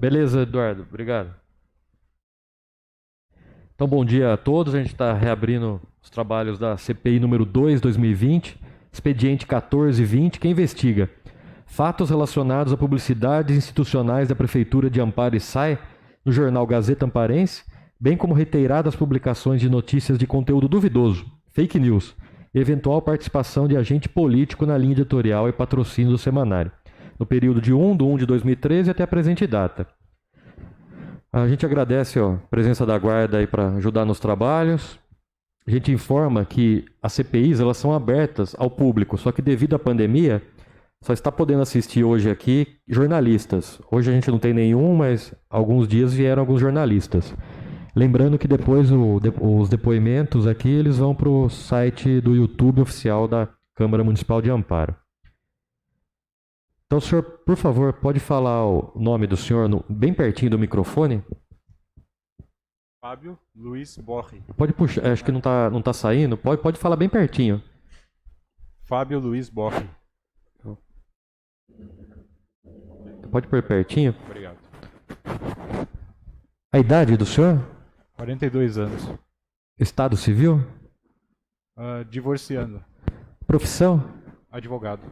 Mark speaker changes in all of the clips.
Speaker 1: Beleza, Eduardo, obrigado. Então, bom dia a todos. A gente está reabrindo os trabalhos da CPI número 2, 2020, expediente 1420, que investiga fatos relacionados a publicidades institucionais da Prefeitura de Amparo e Sai no jornal Gazeta Amparense, bem como reiteradas publicações de notícias de conteúdo duvidoso, fake news, e eventual participação de agente político na linha editorial e patrocínio do semanário, no período de 1 de 2013 até a presente data. A gente agradece a presença da guarda aí para ajudar nos trabalhos. A gente informa que as CPIs elas são abertas ao público, só que devido à pandemia, só está podendo assistir hoje aqui jornalistas. Hoje a gente não tem nenhum, mas alguns dias vieram alguns jornalistas. Lembrando que depois os depoimentos aqui eles vão para o site do YouTube oficial da Câmara Municipal de Amparo. Então, senhor, por favor, pode falar o nome do senhor bem pertinho do microfone?
Speaker 2: Fábio Luiz Borri.
Speaker 1: Pode puxar, acho que não tá saindo. Pode falar bem pertinho.
Speaker 2: Fábio Luiz Borri.
Speaker 1: Pode pôr pertinho.
Speaker 2: Obrigado.
Speaker 1: A idade do senhor?
Speaker 2: 42 anos.
Speaker 1: Estado civil?
Speaker 2: Divorciando.
Speaker 1: Profissão?
Speaker 2: Advogado.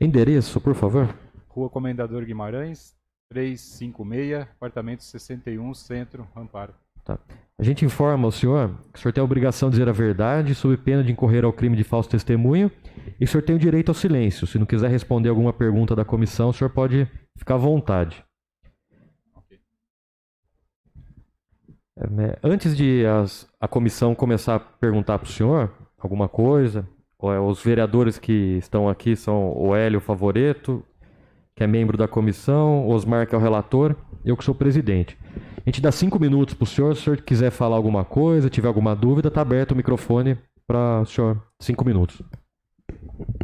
Speaker 1: Endereço, por favor.
Speaker 2: Rua Comendador Guimarães, 356, apartamento 61, Centro, Amparo.
Speaker 1: Tá. A gente informa ao senhor que o senhor tem a obrigação de dizer a verdade sob pena de incorrer ao crime de falso testemunho e o senhor tem o direito ao silêncio. Se não quiser responder alguma pergunta da comissão, o senhor pode ficar à vontade.
Speaker 2: Ok.
Speaker 1: Antes de a comissão começar a perguntar para o senhor alguma coisa, os vereadores que estão aqui são o Hélio Favoreto, que é membro da comissão, o Osmar, que é o relator, e eu que sou o presidente. A gente dá 5 minutos para o senhor, se o senhor quiser falar alguma coisa, tiver alguma dúvida, está aberto o microfone para o senhor. 5 minutos.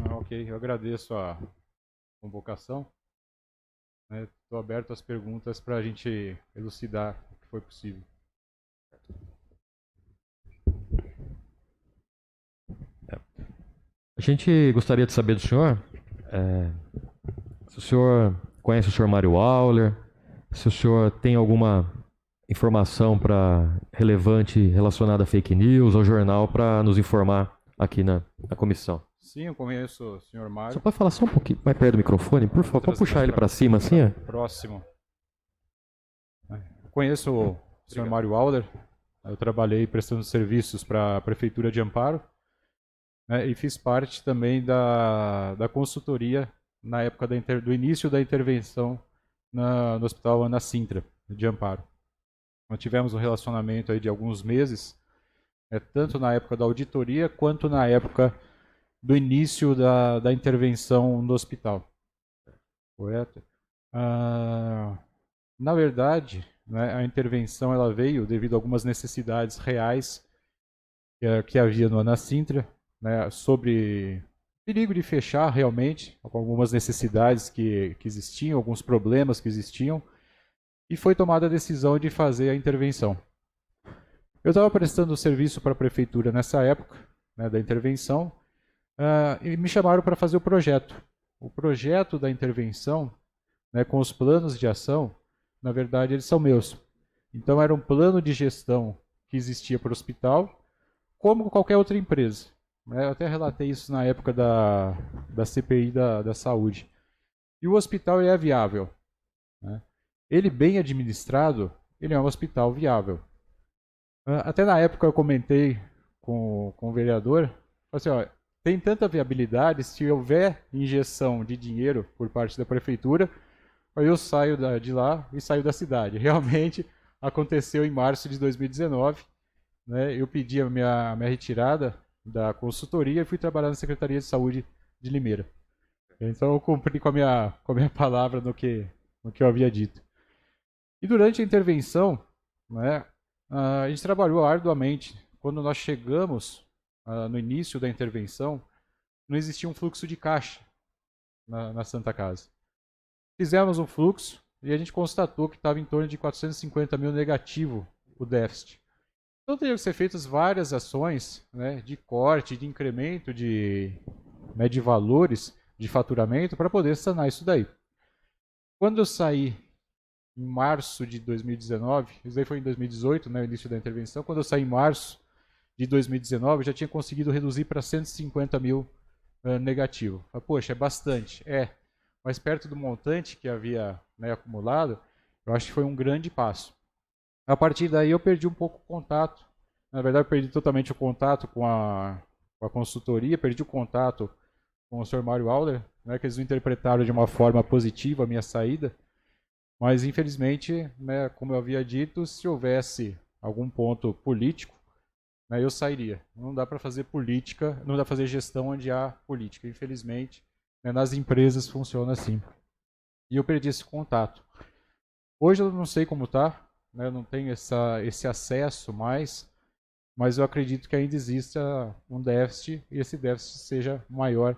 Speaker 2: Ok, eu agradeço a convocação. Estou aberto às perguntas para a gente elucidar o que foi possível.
Speaker 1: A gente gostaria de saber do senhor se o senhor conhece o senhor Mário Auler, se o senhor tem alguma informação relevante relacionada a fake news, ao jornal, para nos informar aqui na comissão.
Speaker 2: Sim, eu conheço o senhor Mário.
Speaker 1: Só pode falar só um pouquinho mais perto do microfone, por favor? Pode puxar ele para cima assim? Ó.
Speaker 2: Próximo. Conheço o senhor Mário Auler. Eu trabalhei prestando serviços para a Prefeitura de Amparo, né, e fiz parte também da consultoria na época do início da intervenção no Hospital Ana Sintra, de Amparo. Nós tivemos um relacionamento aí de alguns meses, tanto na época da auditoria quanto na época do início da intervenção no hospital. Correto? Na verdade, né, a intervenção ela veio devido a algumas necessidades reais que havia no Ana Sintra, né, sobre perigo de fechar realmente, com algumas necessidades que existiam, alguns problemas que existiam, e foi tomada a decisão de fazer a intervenção. Eu estava prestando serviço para a prefeitura nessa época, né, da intervenção, e me chamaram para fazer o projeto. O projeto da intervenção, né, com os planos de ação, na verdade, eles são meus. Então, era um plano de gestão que existia para o hospital, como qualquer outra empresa. Eu até relatei isso na época da CPI da saúde. E o hospital é viável. Né? Ele bem administrado, ele é um hospital viável. Até na época eu comentei com o vereador, assim, ó, tem tanta viabilidade, se houver injeção de dinheiro por parte da prefeitura, eu saio de lá e saio da cidade. Realmente aconteceu em março de 2019. Né, eu pedi a minha retirada da consultoria e fui trabalhar na Secretaria de Saúde de Limeira. Então eu cumpri com a minha palavra no que eu havia dito. E durante a intervenção, né, a gente trabalhou arduamente. Quando nós chegamos no início da intervenção, não existia um fluxo de caixa na Santa Casa. Fizemos um fluxo e a gente constatou que estava em torno de 450 mil negativo o déficit. Então teriam que ser feitas várias ações, né, de corte, de incremento de valores de faturamento para poder sanar isso daí. Quando eu saí em março de 2019, isso aí foi em 2018, né, o início da intervenção. Quando eu saí em março de 2019, eu já tinha conseguido reduzir para 150 mil negativo. Poxa, é bastante. Mas perto do montante que havia, né, acumulado, eu acho que foi um grande passo. A partir daí eu perdi um pouco o contato. Na verdade, eu perdi totalmente o contato com a consultoria, perdi o contato com o Sr. Mário Auler, né, que eles interpretaram de uma forma positiva a minha saída. Mas, infelizmente, né, como eu havia dito, se houvesse algum ponto político, né, eu sairia. Não dá para fazer política, não dá para fazer gestão onde há política. Infelizmente, né, nas empresas funciona assim. E eu perdi esse contato. Hoje eu não sei como está, né, eu não tenho esse acesso mais, mas eu acredito que ainda exista um déficit e esse déficit seja maior.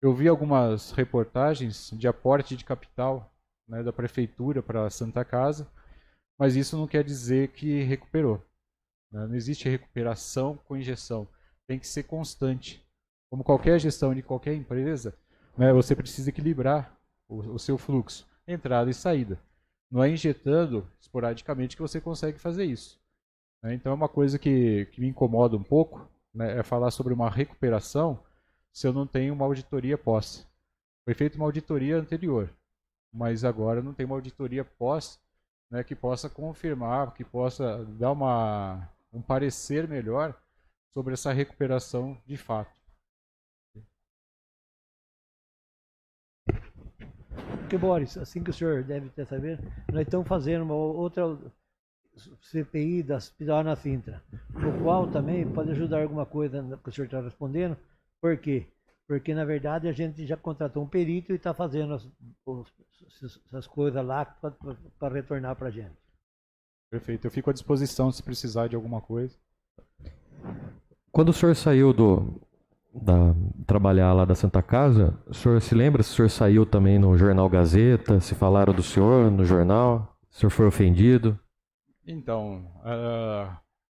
Speaker 2: Eu vi algumas reportagens de aporte de capital, né, da prefeitura para a Santa Casa, mas isso não quer dizer que recuperou. Né? Não existe recuperação com injeção. Tem que ser constante. Como qualquer gestão de qualquer empresa, né, você precisa equilibrar o seu fluxo, entrada e saída. Não é injetando esporadicamente que você consegue fazer isso. Né? Então é uma coisa que me incomoda um pouco, né, é falar sobre uma recuperação se eu não tenho uma auditoria pós. Foi feita uma auditoria anterior, mas agora não tem uma auditoria pós, né, que possa confirmar, que possa dar um parecer melhor sobre essa recuperação de fato.
Speaker 3: Porque, Boris, assim que o senhor deve ter sabido, nós estamos fazendo uma outra CPI da hospital na Sintra, o qual também pode ajudar alguma coisa que o senhor está respondendo. Por quê? Porque, na verdade, a gente já contratou um perito e está fazendo essas coisas lá para retornar para a gente.
Speaker 2: Perfeito. Eu fico à disposição se precisar de alguma coisa.
Speaker 1: Quando o senhor saiu trabalhar lá da Santa Casa, o senhor se lembra se o senhor saiu também no jornal Gazeta, se falaram do senhor no jornal, se o senhor foi ofendido?
Speaker 2: Então,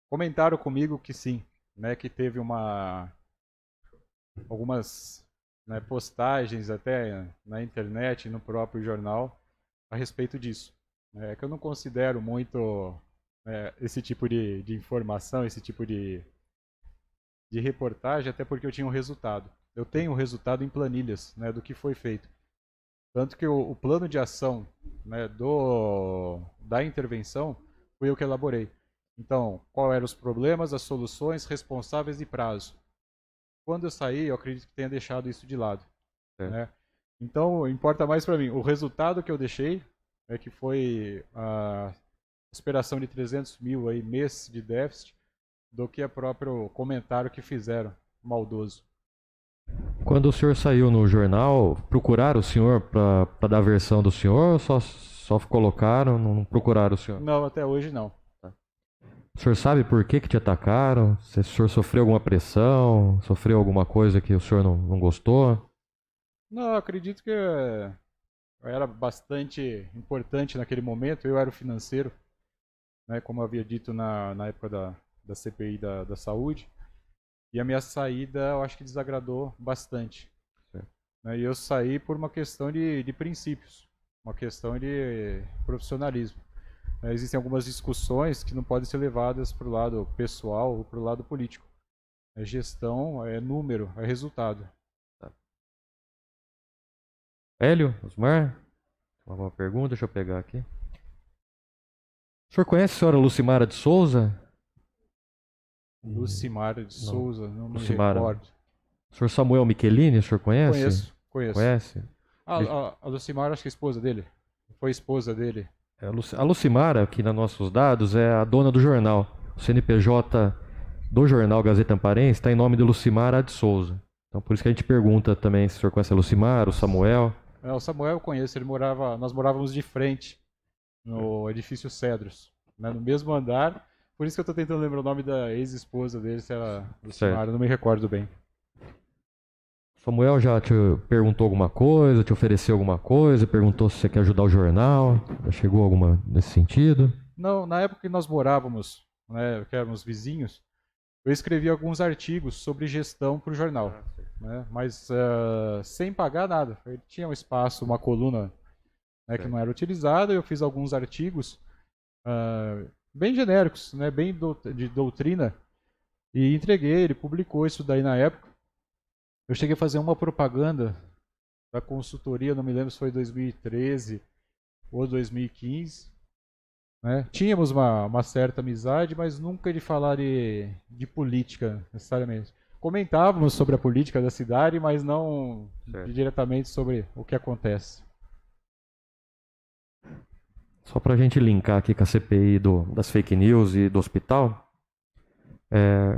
Speaker 2: comentaram comigo que sim, né, que teve algumas, né, postagens até na internet, no próprio jornal, a respeito disso. É que eu não considero muito esse tipo de informação, esse tipo de reportagem, até porque eu tinha um resultado. Eu tenho um resultado em planilhas, né, do que foi feito. Tanto que o plano de ação, né, da intervenção fui eu que elaborei. Então, qual eram os problemas, as soluções, responsáveis e prazo. Quando eu saí, eu acredito que tenha deixado isso de lado. Né? Então, importa mais para mim o resultado que eu deixei, né, que foi a superação de 300 mil aí, mês de déficit, do que o próprio comentário que fizeram, maldoso.
Speaker 1: Quando o senhor saiu no jornal, procuraram o senhor para dar a versão do senhor ou só colocaram, não procuraram o senhor?
Speaker 2: Não, até hoje não.
Speaker 1: O senhor sabe por que te atacaram? Se o senhor sofreu alguma pressão, sofreu alguma coisa que o senhor não gostou?
Speaker 2: Não, eu acredito que eu era bastante importante naquele momento, eu era o financeiro, né, como eu havia dito na época da CPI da saúde, e a minha saída eu acho que desagradou bastante. Né, e eu saí por uma questão de princípios, uma questão de profissionalismo. Existem algumas discussões que não podem ser levadas para o lado pessoal ou para o lado político. Gestão é número, é resultado.
Speaker 1: Hélio, Osmar? Alguma pergunta? Deixa eu pegar aqui. O senhor conhece a senhora Lucimara de Souza?
Speaker 2: Lucimara de Souza, não me
Speaker 1: Lucimara.
Speaker 2: recordo.
Speaker 1: O senhor Samuel Michelini, o senhor conhece?
Speaker 2: Conheço.
Speaker 1: Conhece?
Speaker 2: A Lucimara, acho que é esposa dele. Foi esposa dele.
Speaker 1: A Lucimara, aqui nos nossos dados, é a dona do jornal. O CNPJ do jornal Gazeta Amparense está em nome de Lucimara de Souza. Então, por isso que a gente pergunta também se o senhor conhece a Lucimara, o Samuel.
Speaker 2: O Samuel eu conheço, nós morávamos de frente no edifício Cedros, né, no mesmo andar. Por isso que eu estou tentando lembrar o nome da ex-esposa dele, se era Lucimara, não me recordo bem.
Speaker 1: Samuel já te perguntou alguma coisa, te ofereceu alguma coisa, perguntou se você quer ajudar o jornal, já chegou alguma nesse sentido?
Speaker 2: Não, na época que nós morávamos, né, que éramos vizinhos, eu escrevi alguns artigos sobre gestão para o jornal, né, mas sem pagar nada. Ele tinha um espaço, uma coluna né, que não era utilizada. Eu fiz alguns artigos bem genéricos, né, bem de doutrina, e entreguei. Ele publicou isso daí na época. Eu cheguei a fazer uma propaganda da consultoria, não me lembro se foi 2013 ou 2015. Né? Tínhamos uma certa amizade, mas nunca de falar de política, necessariamente. Comentávamos sobre a política da cidade, mas não diretamente sobre o que acontece.
Speaker 1: Só para a gente linkar aqui com a CPI das fake news e do hospital,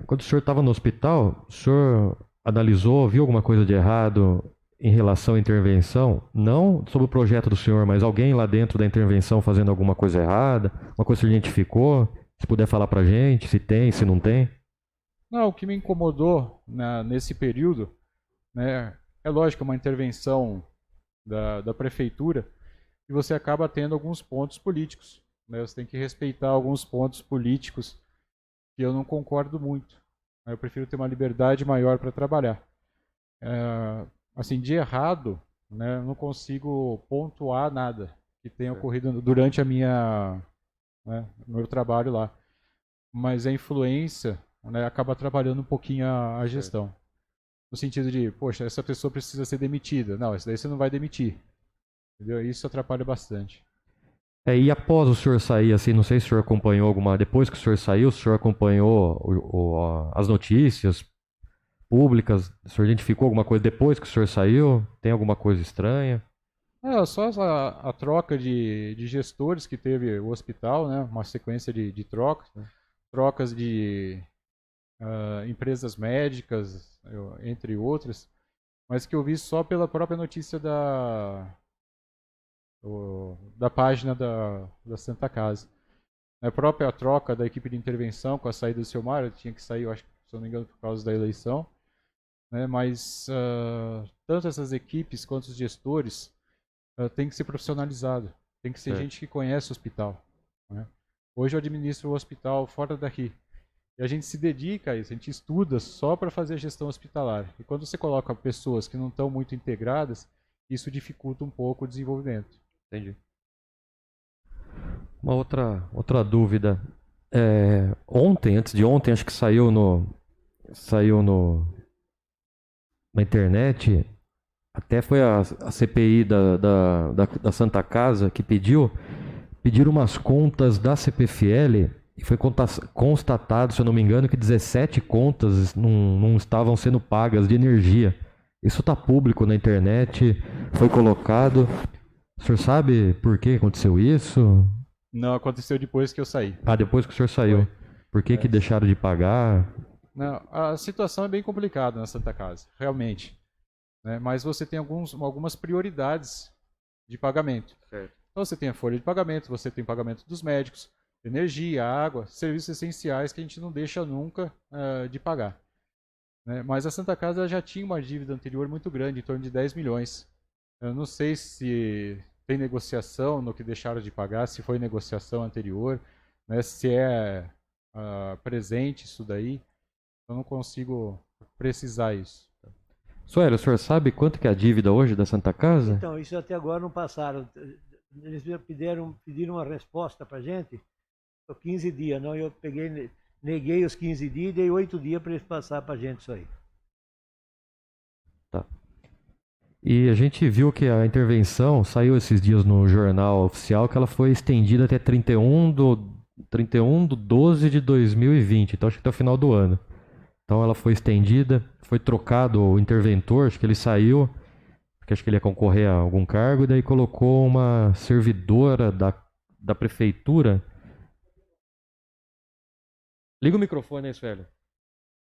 Speaker 1: quando o senhor estava no hospital, o senhor analisou, viu alguma coisa de errado em relação à intervenção? Não sobre o projeto do senhor, mas alguém lá dentro da intervenção fazendo alguma coisa errada, uma coisa que você identificou? Se puder falar para a gente, se tem, se não tem.
Speaker 2: Não, o que me incomodou nesse período, né, é lógico, uma intervenção da prefeitura, e você acaba tendo alguns pontos políticos. Né, você tem que respeitar alguns pontos políticos que eu não concordo muito. Eu prefiro ter uma liberdade maior para trabalhar. Assim, de errado, né, eu não consigo pontuar nada que tenha ocorrido durante meu trabalho lá. Mas a influência, né, acaba atrapalhando um pouquinho a gestão. No sentido de, poxa, essa pessoa precisa ser demitida. Não, esse daí você não vai demitir. Entendeu? Isso atrapalha bastante.
Speaker 1: E após o senhor sair, assim, não sei se o senhor acompanhou depois que o senhor saiu, o senhor acompanhou as notícias públicas, o senhor identificou alguma coisa depois que o senhor saiu? Tem alguma coisa estranha?
Speaker 2: Só a troca de gestores que teve o hospital, né? Uma sequência de trocas de empresas médicas, entre outras, mas que eu vi só pela própria notícia da página da Santa Casa. A própria troca da equipe de intervenção com a saída do seu Mário, tinha que sair, eu acho, se não me engano, por causa da eleição. Né? Mas tanto essas equipes quanto os gestores tem que ser profissionalizado. Tem que ser gente que conhece o hospital. Né? Hoje eu administro o hospital fora daqui. E a gente se dedica a isso, a gente estuda só para fazer a gestão hospitalar. E quando você coloca pessoas que não estão muito integradas, isso dificulta um pouco o desenvolvimento.
Speaker 1: Entendi. Uma outra dúvida. Antes de ontem, acho que saiu na internet, até foi a CPI da Santa Casa que pediram umas contas da CPFL e foi constatado, se eu não me engano, que 17 contas não estavam sendo pagas de energia. Isso está público na internet, foi colocado. O senhor sabe por que aconteceu isso?
Speaker 2: Não, aconteceu depois que eu saí.
Speaker 1: Depois que o senhor saiu. Foi. Por que deixaram de pagar?
Speaker 2: Não, a situação é bem complicada na Santa Casa, realmente. Né? Mas você tem algumas prioridades de pagamento.
Speaker 1: Certo.
Speaker 2: Então você tem a folha de pagamento, você tem o pagamento dos médicos, energia, água, serviços essenciais que a gente não deixa nunca de pagar. Né? Mas a Santa Casa já tinha uma dívida anterior muito grande, em torno de 10 milhões. Eu não sei se tem negociação no que deixaram de pagar, se foi negociação anterior, né? Se é presente isso daí. Eu não consigo precisar isso.
Speaker 1: Suélio, o senhor sabe quanto que é a dívida hoje da Santa Casa?
Speaker 3: Então, isso até agora não passaram. Eles pediram uma resposta para a gente, por 15 dias. Não, eu neguei os 15 dias e dei 8 dias para eles passar para a gente isso aí.
Speaker 1: Tá. E a gente viu que a intervenção saiu esses dias no jornal oficial, que ela foi estendida até 31/12 de 2020, então acho que até o final do ano. Então ela foi estendida, foi trocado o interventor, acho que ele saiu, porque acho que ele ia concorrer a algum cargo, e daí colocou uma servidora da prefeitura. Liga o microfone aí, velho.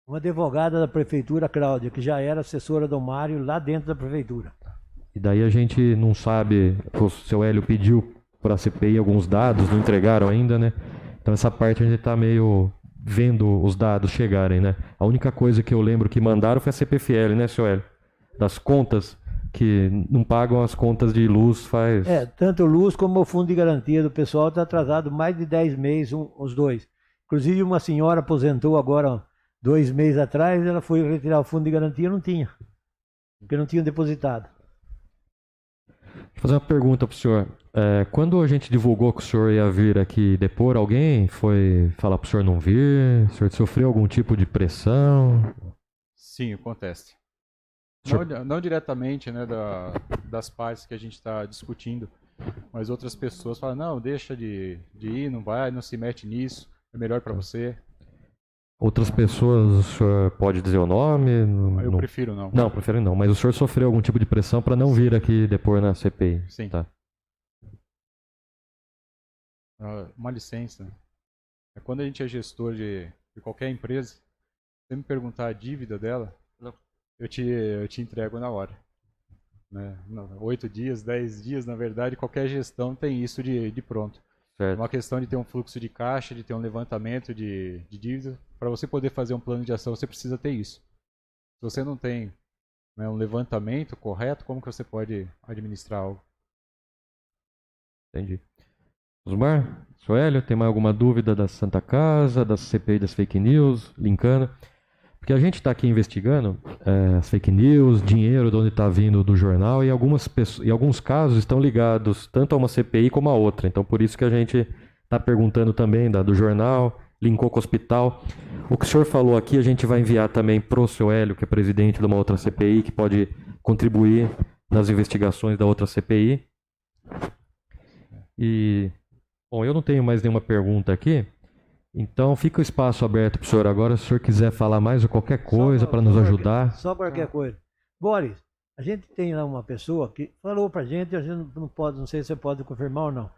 Speaker 3: Uma advogada da prefeitura, Cláudia, que já era assessora do Mário lá dentro da prefeitura.
Speaker 1: E daí a gente não sabe, o seu Hélio pediu para a CPI alguns dados, não entregaram ainda, né? Então essa parte a gente está meio vendo os dados chegarem, né? A única coisa que eu lembro que mandaram foi a CPFL, né, seu Hélio? Das contas que não pagam as contas de luz faz...
Speaker 3: Tanto luz como o fundo de garantia do pessoal está atrasado mais de 10 meses, os dois. Inclusive uma senhora aposentou agora 2 meses atrás, ela foi retirar o fundo de garantia e não tinha, porque não tinham depositado.
Speaker 1: Vou fazer uma pergunta para o senhor. Quando a gente divulgou que o senhor ia vir aqui depor, alguém foi falar para o senhor não vir? O senhor sofreu algum tipo de pressão?
Speaker 2: Sim, acontece.
Speaker 1: Senhor-
Speaker 2: Não diretamente, né, das partes que a gente está discutindo, mas outras pessoas falam, não, deixa de ir, não vai, não se mete nisso, é melhor para você.
Speaker 1: Outras pessoas, o senhor pode dizer o nome?
Speaker 2: Eu prefiro não.
Speaker 1: Não, prefiro não. Mas o senhor sofreu algum tipo de pressão para não vir aqui depor na CPI?
Speaker 2: Sim.
Speaker 1: Tá.
Speaker 2: Uma licença. É quando a gente é gestor de qualquer empresa, se você me perguntar a dívida dela,
Speaker 1: Não.
Speaker 2: eu te entrego na hora. Né? 8 dias, 10 dias, na verdade, qualquer gestão tem isso de pronto. É
Speaker 1: Certo.
Speaker 2: uma questão de ter um fluxo de caixa, de ter um levantamento de dívida. Para você poder fazer um plano de ação, você precisa ter isso. Se você não tem, né, um levantamento correto, como que você pode administrar algo?
Speaker 1: Entendi. Osmar, Suélio, tem mais alguma dúvida da Santa Casa, da CPI das fake news, linkando? Porque a gente está aqui investigando as fake news, dinheiro de onde está vindo do jornal e algumas pessoas, e alguns casos estão ligados tanto a uma CPI como a outra. Então por isso que a gente está perguntando também do jornal, linkou com o hospital. O que o senhor falou aqui a gente vai enviar também para o Suélio, que é presidente de uma outra CPI, que pode contribuir nas investigações da outra CPI. E, bom, eu não tenho mais nenhuma pergunta aqui. Então fica o espaço aberto para o senhor agora, se o senhor quiser falar mais ou qualquer coisa para nos ajudar.
Speaker 3: Só qualquer coisa. Boris, a gente tem lá uma pessoa que falou pra gente, a gente não pode, não sei se você pode confirmar ou não,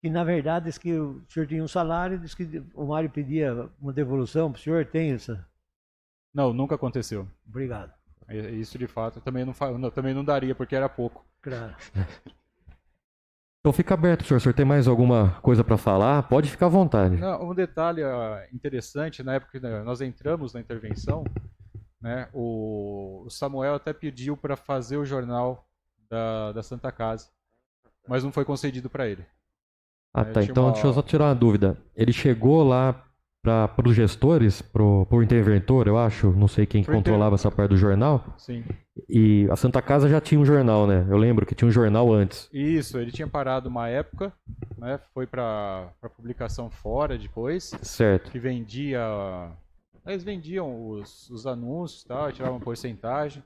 Speaker 3: que na verdade diz que o senhor tinha um salário, diz que o Mário pedia uma devolução pro senhor, tem isso?
Speaker 2: Não, nunca aconteceu.
Speaker 3: Obrigado.
Speaker 2: Isso de fato também também não daria, porque era pouco.
Speaker 3: Claro.
Speaker 1: Então fica aberto, senhor. O senhor tem mais alguma coisa para falar? Pode ficar à vontade.
Speaker 2: Não, um detalhe interessante, na época que nós entramos na intervenção, né, o Samuel até pediu para fazer o jornal da Santa Casa, mas não foi concedido para ele.
Speaker 1: Ah, tá.
Speaker 2: tinha
Speaker 1: Então deixa eu só tirar uma dúvida. Ele chegou lá para os gestores, pro interventor, eu acho, não sei quem controlava essa parte do jornal.
Speaker 2: Sim.
Speaker 1: E a Santa Casa já tinha um jornal, né? Eu lembro que tinha um jornal antes.
Speaker 2: Isso, ele tinha parado uma época, né, foi para publicação fora depois,
Speaker 1: Certo.
Speaker 2: que vendia. Eles vendiam os anúncios, tal, tiravam uma porcentagem.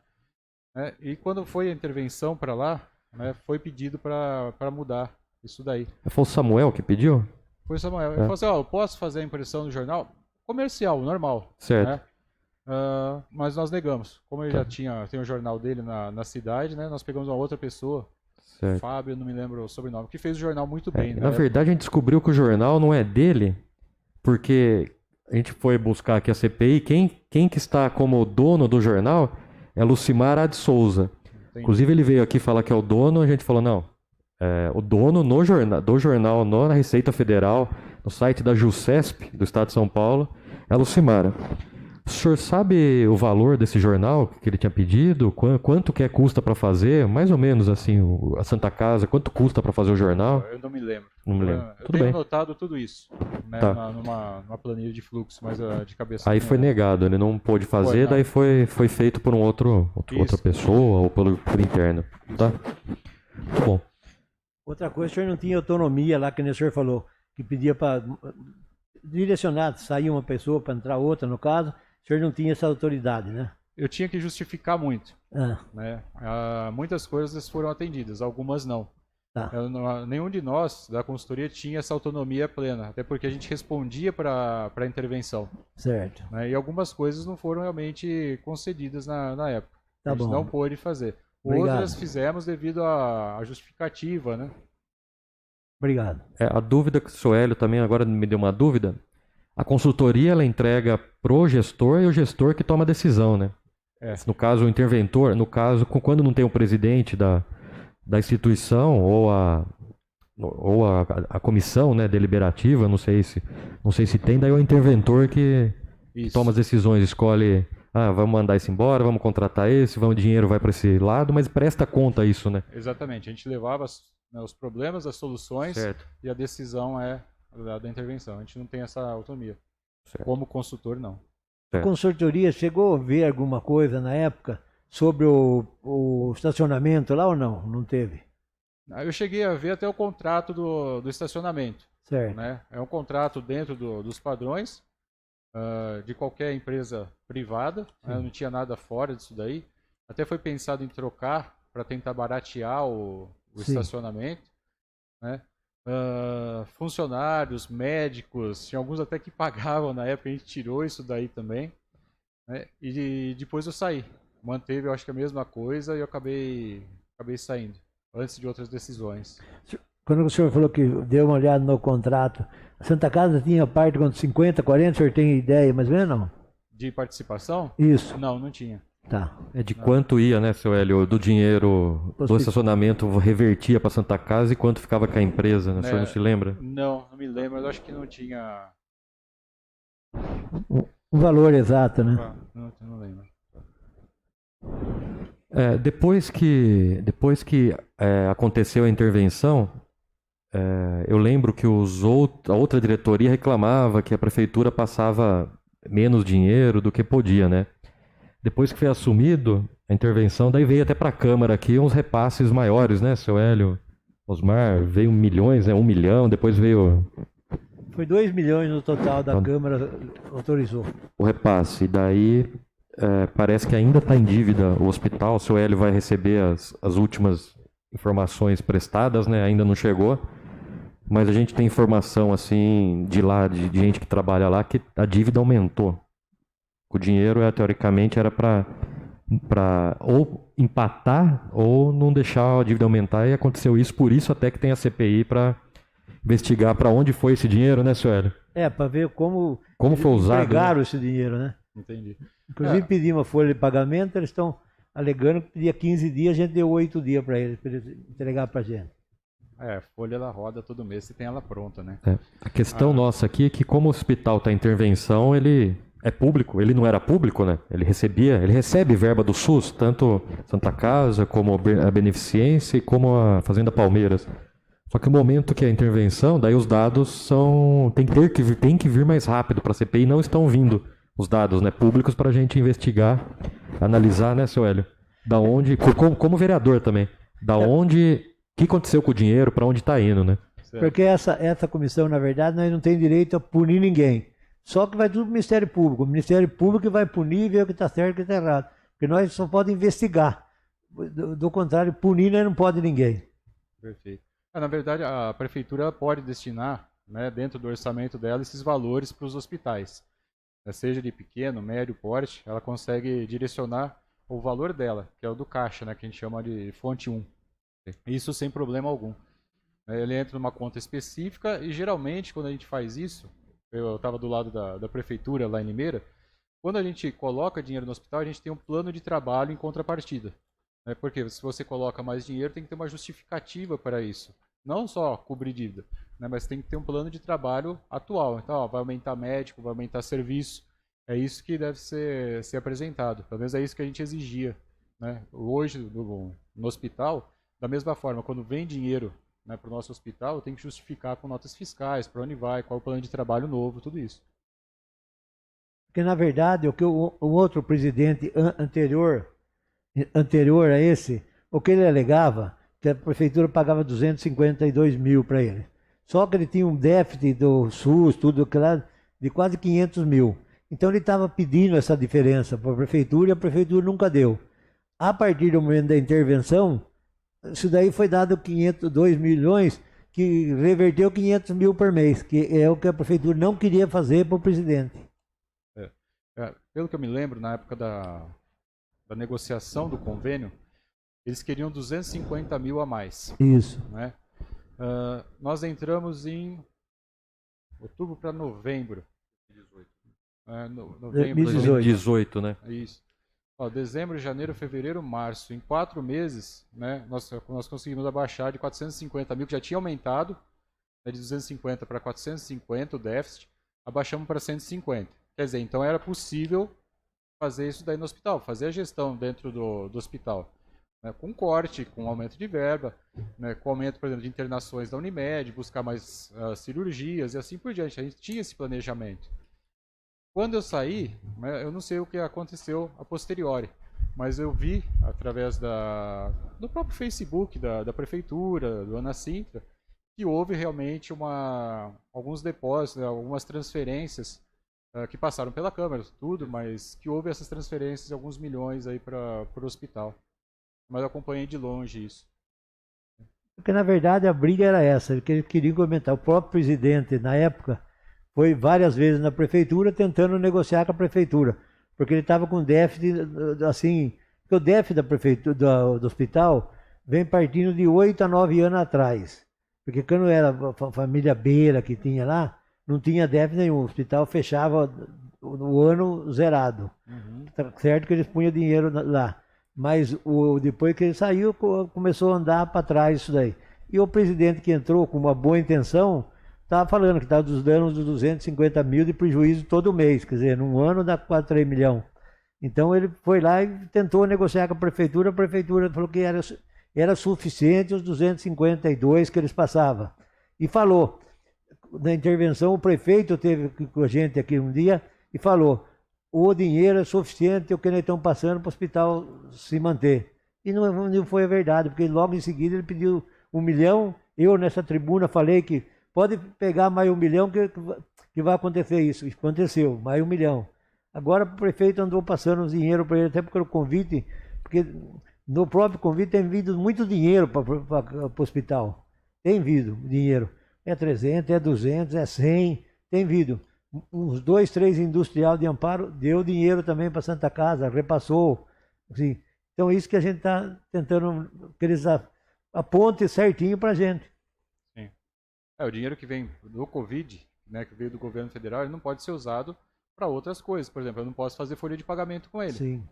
Speaker 2: Né, e quando foi a intervenção para lá, né, foi pedido para mudar isso daí.
Speaker 1: Foi o Samuel que pediu?
Speaker 2: Foi o Samuel. Ele falou assim: eu posso fazer a impressão do jornal? Comercial, normal.
Speaker 1: Certo.
Speaker 2: Né? Mas nós negamos. Como ele já tem o jornal dele na cidade, né, nós pegamos uma outra pessoa,
Speaker 1: Certo.
Speaker 2: Fábio, não me lembro o sobrenome, que fez o jornal muito bem.
Speaker 1: Na verdade, a gente descobriu que o jornal não é dele, porque a gente foi buscar aqui a CPI. Quem que está como dono do jornal é Lucimar Ad Souza.
Speaker 2: Entendi.
Speaker 1: Inclusive, ele veio aqui falar que é o dono, a gente falou, não. O dono do jornal na Receita Federal, no site da JUSESP, do Estado de São Paulo, é a Lucimara. O senhor sabe o valor desse jornal que ele tinha pedido? Quanto que custa para fazer? Mais ou menos assim, a Santa Casa, quanto custa para fazer o jornal?
Speaker 2: Eu não me lembro.
Speaker 1: Não me lembro.
Speaker 2: Eu
Speaker 1: Tudo
Speaker 2: tenho
Speaker 1: bem.
Speaker 2: anotado tudo isso, né,
Speaker 1: Tá.
Speaker 2: numa planilha de fluxo, mas de cabeça.
Speaker 1: Aí
Speaker 2: não
Speaker 1: foi
Speaker 2: lembro.
Speaker 1: negado, ele não pôde fazer,
Speaker 2: não.
Speaker 1: daí foi feito por outra
Speaker 2: Isso.
Speaker 1: pessoa ou por interno. Tá? Muito bom.
Speaker 3: Outra coisa, o senhor não tinha autonomia lá, que nem o senhor falou, que pedia para direcionar, sair uma pessoa para entrar outra, no caso, o senhor não tinha essa autoridade, né?
Speaker 2: Eu tinha que justificar muito.
Speaker 3: Ah,
Speaker 2: Né? Muitas coisas foram atendidas, algumas não.
Speaker 3: tá.
Speaker 2: Nenhum de nós da consultoria tinha essa autonomia plena, até porque a gente respondia para a intervenção.
Speaker 3: Certo.
Speaker 2: Né? E algumas coisas não foram realmente concedidas na época.
Speaker 3: Tá
Speaker 2: A gente
Speaker 3: bom.
Speaker 2: não pôde fazer.
Speaker 3: Obrigado.
Speaker 2: Outras fizemos devido à justificativa, né?
Speaker 3: Obrigado.
Speaker 1: A dúvida que o Soélio também agora me deu uma dúvida. A consultoria ela entrega pro gestor e o gestor que toma a decisão, né? No caso, o interventor, quando não tem o presidente da instituição ou a comissão, né, deliberativa, não sei se tem, daí é o interventor que
Speaker 2: Isso.
Speaker 1: toma as decisões, escolhe, vamos mandar esse embora, vamos contratar esse, o dinheiro vai para esse lado, mas presta conta isso, né?
Speaker 2: Exatamente. A gente levava os problemas, as soluções,
Speaker 1: Certo.
Speaker 2: e a decisão é da intervenção. A gente não tem essa autonomia.
Speaker 1: Certo.
Speaker 2: Como consultor, não.
Speaker 3: A consultoria chegou a ver alguma coisa na época sobre o estacionamento lá ou não? Não teve?
Speaker 2: Eu cheguei a ver até o contrato do estacionamento,
Speaker 3: Certo.
Speaker 2: né? É um contrato dentro dos padrões de qualquer empresa privada, né? Não tinha nada fora disso daí. Até foi pensado em trocar para tentar baratear o
Speaker 3: Sim.
Speaker 2: estacionamento, né? Funcionários, médicos, tinha alguns até que pagavam na época, a gente tirou isso daí também, né? E depois eu saí. Manteve, eu acho que a mesma coisa e eu acabei saindo, antes de outras decisões.
Speaker 3: Quando o senhor falou que deu uma olhada no contrato, a Santa Casa tinha parte com 50, 40, o senhor tem ideia, mais ou menos não?
Speaker 2: De participação?
Speaker 3: Isso,
Speaker 2: Não, não tinha.
Speaker 3: tá.
Speaker 1: É de quanto ia, né, seu Hélio, do dinheiro do estacionamento revertia para Santa Casa e quanto ficava com a empresa, né? O senhor não se lembra?
Speaker 2: Não me lembro, mas eu acho que não tinha.
Speaker 3: Um valor exato, né?
Speaker 2: Não lembro.
Speaker 1: Depois que aconteceu a intervenção, eu lembro que a outra diretoria reclamava que a prefeitura passava menos dinheiro do que podia, né? Depois que foi assumido a intervenção, daí veio até para a Câmara aqui uns repasses maiores, né, seu Hélio? Osmar, veio milhões, né? 1 milhão, depois veio
Speaker 3: Foi 2 milhões no total da Câmara autorizou.
Speaker 1: o repasse. E daí parece que ainda está em dívida o hospital. O seu Hélio vai receber as últimas informações prestadas, né? Ainda não chegou. Mas a gente tem informação assim de lá, de gente que trabalha lá, que a dívida aumentou. O dinheiro, teoricamente, era para ou empatar ou não deixar a dívida aumentar. E aconteceu isso, por isso até que tem a CPI para investigar para onde foi esse dinheiro, né, senhor Hélio?
Speaker 3: Para ver como
Speaker 1: foi usado,
Speaker 3: empregaram,
Speaker 1: né?
Speaker 3: esse dinheiro, né?
Speaker 2: Entendi.
Speaker 3: Inclusive pedi uma folha de pagamento, eles estão alegando que pedia 15 dias, a gente deu 8 dias para eles entregar para a gente.
Speaker 2: Folha ela roda todo mês, você tem ela pronta, né?
Speaker 1: A questão nossa aqui é que como o hospital está em intervenção, ele é público, ele não era público, né? Ele recebe verba do SUS, tanto Santa Casa como a Beneficência e como a Fazenda Palmeiras. Só que no momento que é a intervenção, daí os dados tem que vir mais rápido para a CPI, não estão vindo os dados, né, públicos para a gente investigar, analisar, né, seu Hélio? Da onde, como vereador também, o que aconteceu com o dinheiro, para onde está indo, né?
Speaker 3: Porque essa comissão, na verdade, nós não tem direito a punir ninguém. Só que vai tudo para o Ministério Público. O Ministério Público vai punir e ver o que está certo e o que está errado. Porque nós só podemos investigar. Do contrário, punir nós não pode ninguém.
Speaker 2: Perfeito. Na verdade, a prefeitura pode destinar, né, dentro do orçamento dela, esses valores para os hospitais. Seja de pequeno, médio porte, ela consegue direcionar o valor dela, que é o do caixa, né, que a gente chama de fonte 1. Isso sem problema algum. Ele entra numa conta específica e geralmente quando a gente faz isso, eu estava do lado da prefeitura lá em Limeira, quando a gente coloca dinheiro no hospital, a gente tem um plano de trabalho em contrapartida. Porque se você coloca mais dinheiro, tem que ter uma justificativa para isso. Não só cobrir dívida, né, mas tem que ter um plano de trabalho atual. Então, vai aumentar médico, vai aumentar serviço. É isso que deve ser apresentado. Pelo menos é isso que a gente exigia, né? Hoje, no hospital, da mesma forma, quando vem dinheiro, né, para o nosso hospital, tem que justificar com notas fiscais, para onde vai, qual é o plano de trabalho novo, tudo isso.
Speaker 3: Porque, na verdade, o que o outro presidente anterior a esse, o que ele alegava, que a prefeitura pagava 252 mil para ele. Só que ele tinha um déficit do SUS, tudo aquilo, de quase 500 mil. Então ele estava pedindo essa diferença para a prefeitura e a prefeitura nunca deu. A partir do momento da intervenção, isso daí foi dado 2 milhões, que reverteu 500 mil por mês, que é o que a prefeitura não queria fazer para o presidente.
Speaker 2: Pelo que eu me lembro, na época da negociação do convênio, eles queriam 250 mil a mais.
Speaker 3: Isso.
Speaker 2: Né? Nós entramos em outubro para novembro.
Speaker 1: 2018, né?
Speaker 2: Isso. Dezembro, janeiro, fevereiro, março. Em 4 meses, né, nós conseguimos abaixar de 450 mil, que já tinha aumentado, né, de 250 para 450 o déficit, abaixamos para 150. Quer dizer, então era possível fazer isso daí no hospital, fazer a gestão dentro do hospital. Né, com corte, com aumento de verba, né, com aumento, por exemplo, de internações da Unimed, buscar mais cirurgias e assim por diante. A gente tinha esse planejamento. Quando eu saí, né, eu não sei o que aconteceu a posteriori, mas eu vi através do próprio Facebook, da prefeitura, do Anacintra, que houve realmente alguns depósitos, algumas transferências que passaram pela Câmara, tudo, mas que houve essas transferências de alguns milhões aí para o hospital. Mas eu acompanhei de longe isso.
Speaker 3: Porque, na verdade, a briga era essa, que eles queriam aumentar. O próprio presidente, na época, foi várias vezes na prefeitura tentando negociar com a prefeitura, porque ele estava com déficit, assim, porque o déficit da prefeitura, do hospital vem partindo de 8 a 9 anos atrás. Porque quando era a família Beira que tinha lá, não tinha déficit nenhum, o hospital fechava o ano zerado. Tá certo que eles punham dinheiro lá. Mas depois que ele saiu, começou a andar para trás isso daí. E o presidente que entrou com uma boa intenção, estava falando que estava dos danos dos 250 mil de prejuízo todo mês. Quer dizer, num ano dá quase 3 milhões. Então ele foi lá e tentou negociar com a prefeitura falou que era suficiente os 252 que eles passavam. E falou, na intervenção, o prefeito teve com a gente aqui um dia e falou: o dinheiro é suficiente, o que nós estamos passando para o hospital se manter. E não foi a verdade, porque logo em seguida ele pediu 1 milhão. Eu, nessa tribuna, falei que pode pegar mais 1 milhão que vai acontecer isso. Aconteceu, mais 1 milhão. Agora o prefeito andou passando os dinheiro para ele, até porque o convite, porque no próprio convite tem vindo muito dinheiro para o hospital. Tem vindo dinheiro. É 300, é 200, é 100, tem vindo. Uns 2, 3 industrial de Amparo deu dinheiro também para Santa Casa, repassou. Assim. Então isso que a gente está tentando que eles apontem certinho para a gente.
Speaker 2: Sim. O dinheiro que vem do Covid, né, que veio do governo federal, ele não pode ser usado para outras coisas. Por exemplo, eu não posso fazer folha de pagamento com ele.
Speaker 3: Sim.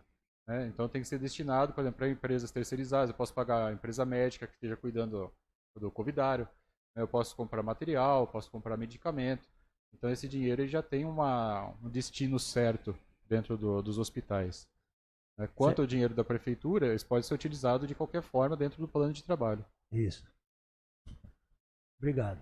Speaker 2: Né? Então tem que ser destinado, por exemplo, para empresas terceirizadas. Eu posso pagar a empresa médica que esteja cuidando do covidário. Eu posso comprar material, posso comprar medicamento. Então esse dinheiro ele já tem um destino certo dentro dos hospitais. Quanto ao dinheiro da prefeitura, ele pode ser utilizado de qualquer forma dentro do plano de trabalho.
Speaker 3: Isso. Obrigado.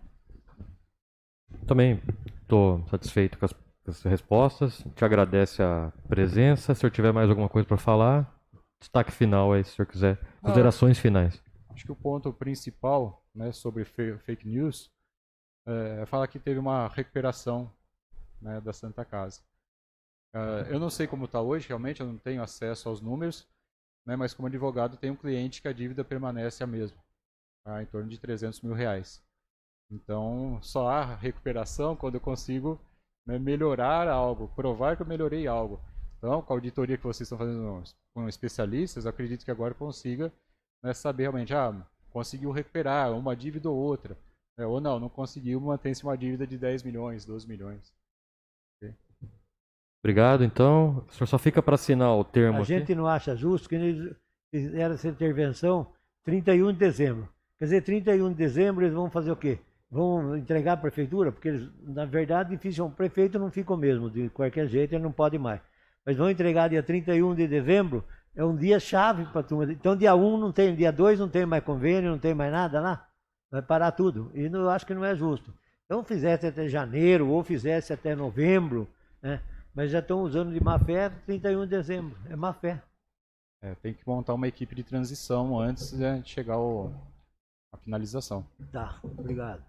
Speaker 1: Também estou satisfeito com as respostas. Te agradece a presença. Se eu tiver mais alguma coisa para falar, destaque final aí, se o senhor quiser. Considerações finais.
Speaker 2: Acho que o ponto principal, né, sobre fake news é falar que teve uma recuperação, né, da Santa Casa. Eu não sei como está hoje, realmente, eu não tenho acesso aos números, né, mas como advogado tenho um cliente que a dívida permanece a mesma, tá, em torno de R$300 mil. Então, só há recuperação quando eu consigo, né, melhorar algo, provar que eu melhorei algo. Então, com a auditoria que vocês estão fazendo com especialistas, eu acredito que agora consiga, né, saber realmente, conseguiu recuperar uma dívida ou outra, né, ou não conseguiu, mantém-se uma dívida de 10 milhões, 12 milhões. Okay?
Speaker 1: Obrigado, então. O senhor só fica para assinar o termo aqui?
Speaker 3: A gente não acha justo que eles fizeram essa intervenção 31 de dezembro. Quer dizer, 31 de dezembro eles vão fazer o quê? Vão entregar à prefeitura? Porque eles, na verdade, difícil, o prefeito não fica o mesmo, de qualquer jeito ele não pode mais. Mas vão entregar dia 31 de dezembro, é um dia chave para a turma. Então dia 1 não tem, dia 2 não tem mais convênio, não tem mais nada lá. Vai parar tudo. E eu acho que não é justo. Então fizesse até janeiro ou fizesse até novembro, né? Mas já estão usando de má fé 31 de dezembro. É má fé.
Speaker 2: Tem que montar uma equipe de transição antes de chegar à finalização.
Speaker 3: Tá, obrigado.